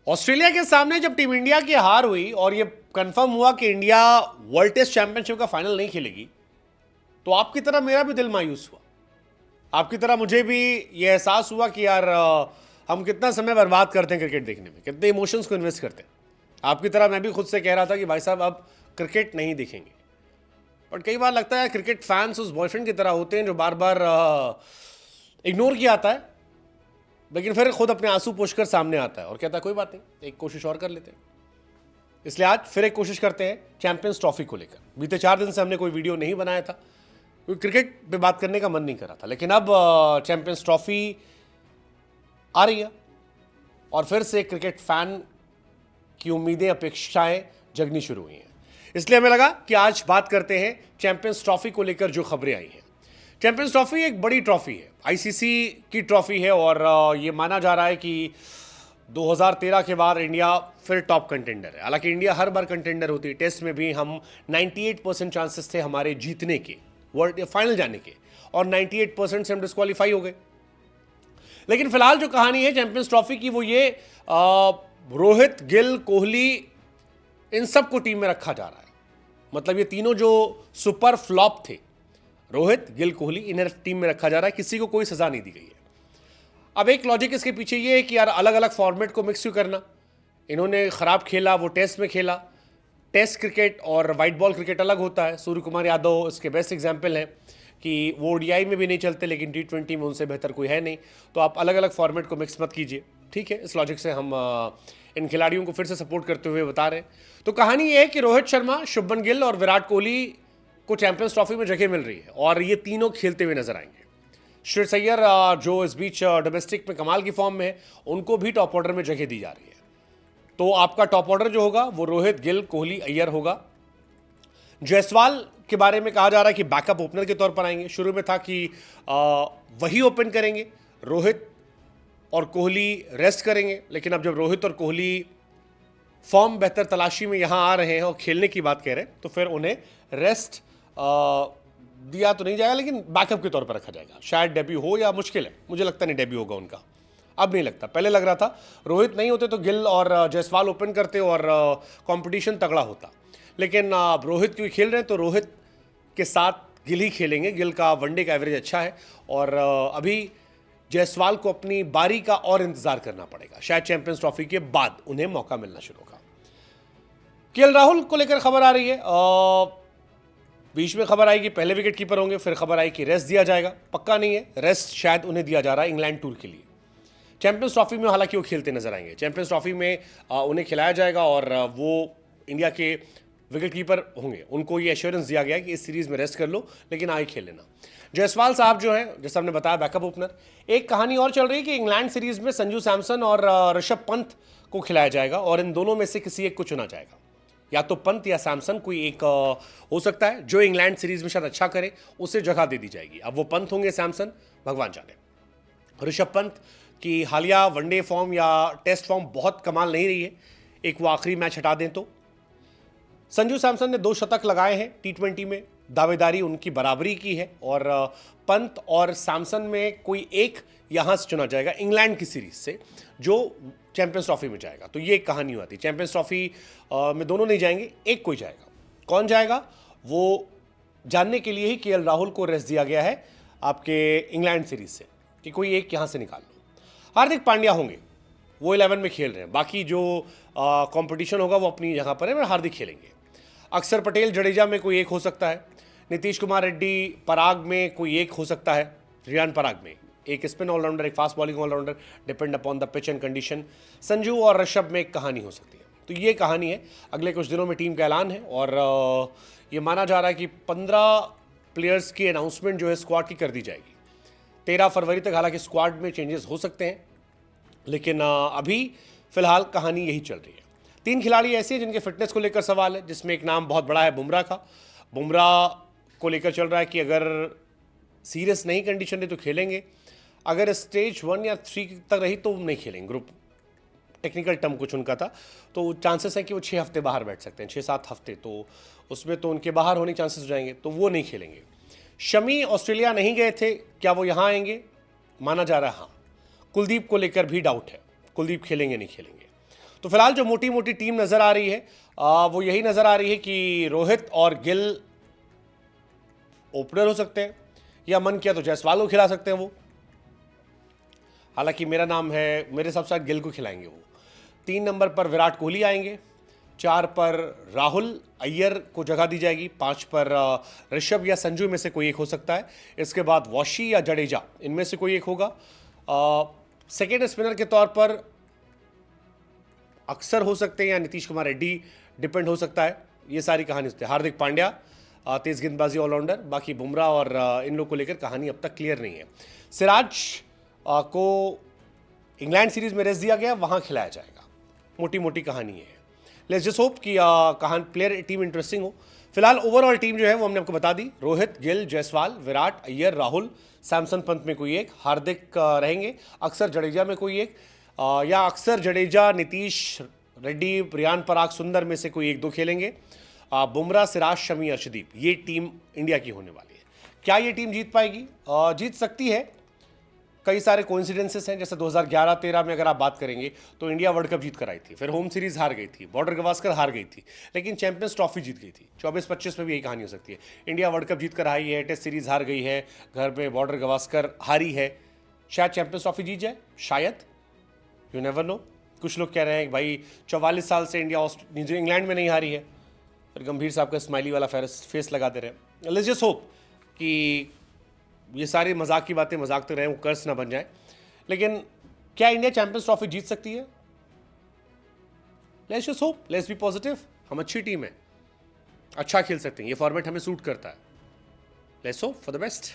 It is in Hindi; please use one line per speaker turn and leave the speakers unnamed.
ऑस्ट्रेलिया के सामने जब टीम इंडिया की हार हुई और ये कंफर्म हुआ कि इंडिया वर्ल्ड टेस्ट चैंपियनशिप का फाइनल नहीं खेलेगी, तो आपकी तरह मेरा भी दिल मायूस हुआ। आपकी तरह मुझे भी ये एहसास हुआ कि यार हम कितना समय बर्बाद करते हैं क्रिकेट देखने में, कितने इमोशंस को इन्वेस्ट करते हैं। आपकी तरह मैं भी खुद से कह रहा था कि भाई साहब अब क्रिकेट नहीं देखेंगे। बट कई बार लगता है क्रिकेट फैंस उस बॉयफ्रेंड की तरह होते हैं जो बार बार इग्नोर किया आता है, लेकिन फिर खुद अपने आंसू पोंछकर सामने आता है और कहता है कोई बात नहीं, एक कोशिश और कर लेते हैं। इसलिए आज फिर एक कोशिश करते हैं चैंपियंस ट्रॉफी को लेकर। बीते 4 दिन से हमने कोई वीडियो नहीं बनाया था क्योंकि क्रिकेट पे बात करने का मन नहीं कर रहा था, लेकिन अब चैंपियंस ट्रॉफी आ रही है और फिर से क्रिकेट फैन की उम्मीदें, अपेक्षाएं जगनी शुरू हुई हैं। इसलिए हमें लगा कि आज बात करते हैं चैंपियंस ट्रॉफी को लेकर जो खबरें आई हैं। चैंपियंस ट्रॉफी एक बड़ी ट्रॉफी है, आईसीसी की ट्रॉफी है और ये माना जा रहा है कि 2013 के बाद इंडिया फिर टॉप कंटेंडर है। हालांकि इंडिया हर बार कंटेंडर होती है, टेस्ट में भी हम 98% चांसेस थे हमारे जीतने के, वर्ल्ड फाइनल जाने के, और 98% से हम डिस्क्वालीफाई हो गए। लेकिन फिलहाल जो कहानी है चैंपियंस ट्रॉफी की वो ये रोहित, गिल, कोहली, इन सबको टीम में रखा जा रहा है। मतलब ये तीनों जो सुपर फ्लॉप थे, रोहित, गिल, कोहली, इन्हें टीम में रखा जा रहा है। किसी को कोई सजा नहीं दी गई है। अब एक लॉजिक इसके पीछे ये है कि यार अलग अलग फॉर्मेट को मिक्स क्यों करना। इन्होंने खराब खेला, वो टेस्ट में खेला। टेस्ट क्रिकेट और वाइट बॉल क्रिकेट अलग होता है। सूर्य कुमार यादव इसके बेस्ट एग्जाम्पल है कि वो ओडीआई में भी नहीं चलते, लेकिन T20 में उनसे बेहतर कोई है नहीं। तो आप अलग अलग फॉर्मेट को मिक्स मत कीजिए, ठीक है। इस लॉजिक से हम इन खिलाड़ियों को फिर से सपोर्ट करते हुए बता रहे हैं। तो कहानी ये है कि रोहित शर्मा, शुभमन गिल और विराट कोहली को चैंपियंस ट्रॉफी में जगह मिल रही है और ये तीनों खेलते हुए नजर आएंगे। श्रेयस अय्यर जो इस बीच डोमेस्टिक में कमाल की फॉर्म में है, उनको भी टॉप ऑर्डर में जगह दी जा रही है। तो आपका टॉप ऑर्डर जो होगा वो रोहित, गिल, कोहली, अय्यर होगा। जायसवाल के बारे में कहा जा रहा है कि बैकअप ओपनर के तौर पर आएंगे। शुरू में था कि वही ओपन करेंगे, रोहित और कोहली रेस्ट करेंगे, लेकिन अब जब रोहित और कोहली फॉर्म बेहतर तलाशी में यहां आ रहे हैं और खेलने की बात कह रहे हैं, तो फिर उन्हें रेस्ट दिया तो नहीं जाएगा, लेकिन बैकअप के तौर पर रखा जाएगा। शायद डेब्यू हो या मुश्किल है, मुझे लगता नहीं डेब्यू होगा उनका। अब नहीं लगता, पहले लग रहा था रोहित नहीं होते तो गिल और जायसवाल ओपन करते और कंपटीशन तगड़ा होता। लेकिन रोहित क्योंकि खेल रहे हैं तो रोहित के साथ गिल ही खेलेंगे। गिल का वनडे का एवरेज अच्छा है और अभी जायसवाल को अपनी बारी का और इंतजार करना पड़ेगा। शायद चैंपियंस ट्रॉफी के बाद उन्हें मौका मिलना शुरू होगा। केएल राहुल को लेकर खबर आ रही है। बीच में खबर आई कि पहले विकेट कीपर होंगे, फिर खबर आई कि रेस्ट दिया जाएगा। पक्का नहीं है, रेस्ट शायद उन्हें दिया जा रहा है इंग्लैंड टूर के लिए। चैंपियंस ट्रॉफी में हालांकि वो खेलते नजर आएंगे। चैंपियंस ट्रॉफी में उन्हें खिलाया जाएगा और वो इंडिया के विकेट कीपर होंगे। उनको ये एश्योरेंस दिया गया कि इस सीरीज में रेस्ट कर लो, लेकिन आगे खेल लेना। जायसवाल साहब जो हैं, जैसे हमने बताया, बैकअप ओपनर। एक कहानी और चल रही है कि इंग्लैंड सीरीज में संजू सैमसन और ऋषभ पंत को खिलाया जाएगा और इन दोनों में से किसी एक को चुना जाएगा। या तो पंत या सैमसन, कोई एक हो सकता है। जो इंग्लैंड सीरीज में शायद अच्छा करे उसे जगह दे दी जाएगी। अब वो पंत होंगे, सैमसन, भगवान जाने। ऋषभ पंत की हालिया वनडे फॉर्म या टेस्ट फॉर्म बहुत कमाल नहीं रही है, एक वो आखिरी मैच हटा दें तो। संजू सैमसन ने 2 शतक लगाए हैं T20 में, दावेदारी उनकी बराबरी की है और पंत और सैमसन में कोई एक यहां से चुना जाएगा इंग्लैंड की सीरीज से, जो चैंपियंस ट्रॉफी में जाएगा। तो ये एक कहानी होती है। चैंपियंस ट्रॉफी में दोनों नहीं जाएंगे, एक कोई जाएगा। कौन जाएगा वो जानने के लिए ही केएल राहुल को रेस्ट दिया गया है आपके इंग्लैंड सीरीज से, कि कोई एक यहां से निकाल लो। हार्दिक पांड्या होंगे, वो 11 में खेल रहे हैं। बाकी जो कंपटीशन होगा वो अपनी जगह पर है, मैं हार्दिक खेलेंगे। अक्षर पटेल, जडेजा में कोई एक हो सकता है। नीतीश कुमार रेड्डी, पराग में कोई एक हो सकता है। रियान पराग में एक स्पिन ऑलराउंडर, एक fast bowling allrounder, depend upon the pitch and condition. Sanju और ऋषभ में एक कहानी हो सकती है। तो ये कहानी है। अगले कुछ दिनों में टीम का ऐलान है और ये माना जा रहा है कि 15 प्लेयर्स की अनाउंसमेंट जो है स्क्वाड की कर दी जाएगी 13 फरवरी तक। हालांकि स्क्वाड में चेंजेस हो सकते हैं, लेकिन अभी फिलहाल कहानी यही चल रही है। 3 खिलाड़ी ऐसे हैं जिनके फिटनेस को लेकर सवाल है, जिसमें एक नाम बहुत बड़ा है बुमराह का। बुमराह को लेकर चल रहा है कि अगर सीरियस नहीं कंडीशन है तो खेलेंगे, अगर स्टेज 1 या 3 तक रही तो नहीं खेलेंगे। ग्रुप टेक्निकल टर्म कुछ उनका था, तो चांसेस है कि वो 6 हफ्ते बाहर बैठ सकते हैं, 6-7 हफ्ते, तो उसमें तो उनके बाहर होने चांसेस हो जाएंगे, तो वो नहीं खेलेंगे। शमी ऑस्ट्रेलिया नहीं गए थे, क्या वो यहाँ आएंगे? माना जा रहा है हाँ। कुलदीप को लेकर भी डाउट है, कुलदीप खेलेंगे नहीं खेलेंगे। तो फिलहाल जो मोटी मोटी टीम नजर आ रही है वो यही नजर आ रही है कि रोहित और गिल ओपनर हो सकते हैं, या मन किया तो जायसवाल को खिला सकते हैं वो। हालांकि मेरा नाम है, मेरे हिसाब से गिल को खिलाएंगे वो। 3 नंबर पर विराट कोहली आएंगे, 4 पर राहुल अय्यर को जगह दी जाएगी, 5 पर ऋषभ या संजू में से कोई एक हो सकता है। इसके बाद वॉशी या जडेजा, इनमें से कोई एक होगा। सेकेंड स्पिनर के तौर पर अक्सर हो सकते हैं या नीतीश कुमार रेड्डी, डिपेंड हो सकता है। ये सारी कहानी होती है। हार्दिक पांड्या तेज गेंदबाजी ऑलराउंडर, बाकी बुमराह और इन लोग को लेकर कहानी अब तक क्लियर नहीं है। सिराज को इंग्लैंड सीरीज में रेस्ट दिया गया, वहां खिलाया जाएगा। मोटी मोटी कहानी है। लेट्स जस्ट होप कि प्लेयर टीम इंटरेस्टिंग हो। फिलहाल ओवरऑल टीम जो है वो हमने आपको बता दी। रोहित, गिल, जायसवाल, विराट, अय्यर, राहुल, सैमसन, पंत में कोई एक, हार्दिक रहेंगे, अक्सर जडेजा में कोई एक, या अक्सर जडेजा, नीतीश, रेड्डी, रियान पराग, सुंदर में से कोई एक दो खेलेंगे। बुमराह, सिराज, शमी, अर्शदीप, ये टीम इंडिया की होने वाली है। क्या ये टीम जीत पाएगी? जीत सकती है। कई सारे कोइंसिडेंसेस हैं, जैसे 2011-13 में अगर आप बात करेंगे तो इंडिया वर्ल्ड कप जीत कर आई थी, फिर होम सीरीज हार गई थी, बॉर्डर गवास्कर हार गई थी, लेकिन चैंपियंस ट्रॉफी जीत गई थी। 24-25 में भी यही कहानी हो सकती है। इंडिया वर्ल्ड कप जीत कर आई है, टेस्ट सीरीज हार गई है, घर में बॉर्डर गवास्कर हारी है, शायद चैंपियंस ट्रॉफी जीत जाए, शायद, यू नेवर नो। कुछ लोग कह रहे हैं कि भाई 44 साल से इंडिया इंग्लैंड में नहीं हारी है, फिर गंभीर साहब का स्माइली वाला फेस लगा दे रहे हैं। लेट्स जस्ट होप कि ये सारी मजाक की बातें मजाक तो रहे, वो कर्ज ना बन जाए। लेकिन क्या इंडिया चैंपियंस ट्रॉफी जीत सकती है? Let's just hope, let's be positive. हम अच्छी टीम है, अच्छा खेल सकते हैं, ये फॉर्मेट हमें सूट करता है। Let's hope for the best.